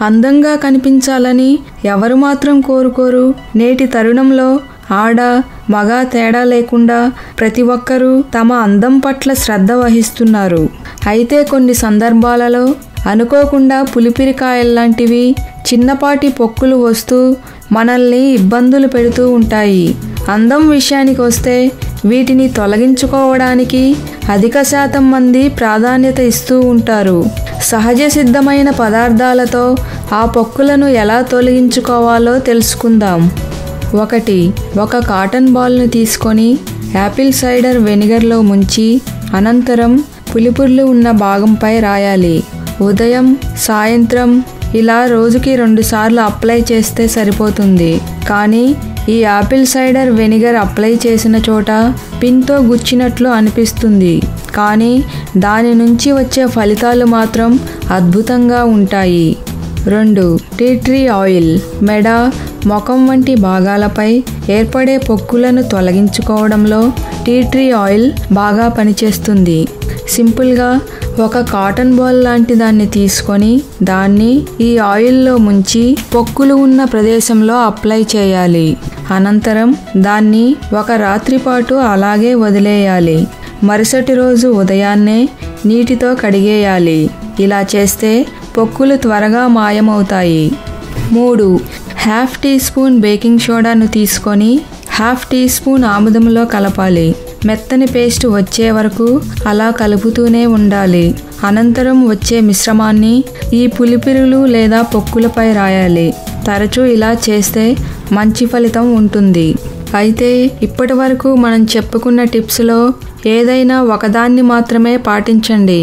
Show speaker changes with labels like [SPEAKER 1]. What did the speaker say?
[SPEAKER 1] అందంగా కనిపించాలని ఎవరు మాత్రం కోరుకోరు? నేటి తరుణంలో ఆడ మగ తేడా లేకుండా ప్రతి ఒక్కరూ తమ అందం పట్ల శ్రద్ధ వహిస్తున్నారు. అయితే కొన్ని సందర్భాలలో అనుకోకుండా పులిపిరికాయల్లాంటివి చిన్నపాటి పొక్కులు వస్తూ మనల్ని ఇబ్బందులు పెడుతూ ఉంటాయి. అందం విషయానికి వస్తే వీటిని తొలగించుకోవడానికి అధిక శాతం మంది ప్రాధాన్యత ఇస్తూ ఉంటారు. సహజ సిద్ధమైన పదార్థాలతో ఆ పొక్కులను ఎలా తొలగించుకోవాలో తెలుసుకుందాం. 1. ఒక కాటన్ బాల్ను తీసుకొని యాపిల్ సైడర్ వెనిగర్లో ముంచి అనంతరం పులిపుర్లు ఉన్న భాగంపై రాయాలి. ఉదయం సాయంత్రం ఇలా రోజుకి 2 సార్లు అప్లై చేస్తే సరిపోతుంది. కానీ ఈ యాపిల్ సైడర్ వెనిగర్ అప్లై చేసిన చోట పిన్తో గుచ్చినట్లు అనిపిస్తుంది. కానీ దాని నుంచి వచ్చే ఫలితాలు మాత్రం అద్భుతంగా ఉంటాయి. 2. టీ ట్రీ ఆయిల్ మెడ, ముఖం వంటి భాగాలపై ఏర్పడే పొక్కులను తొలగించుకోవడంలో టీ ట్రీ ఆయిల్ బాగా పనిచేస్తుంది. సింపుల్గా ఒక కాటన్ బాల్ లాంటి దాన్ని తీసుకొని దాన్ని ఈ ఆయిల్లో ముంచి పొక్కులు ఉన్న ప్రదేశంలో అప్లై చేయాలి. అనంతరం దాన్ని ఒక రాత్రి పాటు అలాగే వదిలేయాలి. మరుసటి రోజు ఉదయాన్నే నీటితో కడిగేయాలి. ఇలా చేస్తే పొక్కులు త్వరగా మాయమవుతాయి. 3. ½ టీ స్పూన్ బేకింగ్ సోడాను తీసుకొని ½ టీ స్పూన్ ఆముదంలో కలపాలి. మెత్తని పేస్ట్ వచ్చే వరకు అలా కలుపుతూనే ఉండాలి. అనంతరం వచ్చే మిశ్రమాన్ని ఈ పులిపిరులు లేదా పొక్కులపై రాయాలి. తరచూ ఇలా చేస్తే మంచి ఫలితం ఉంటుంది. అయితే ఇప్పటి వరకు మనం చెప్పుకున్న టిప్స్లో ఏదైనా ఒకదాన్ని మాత్రమే పాటించండి.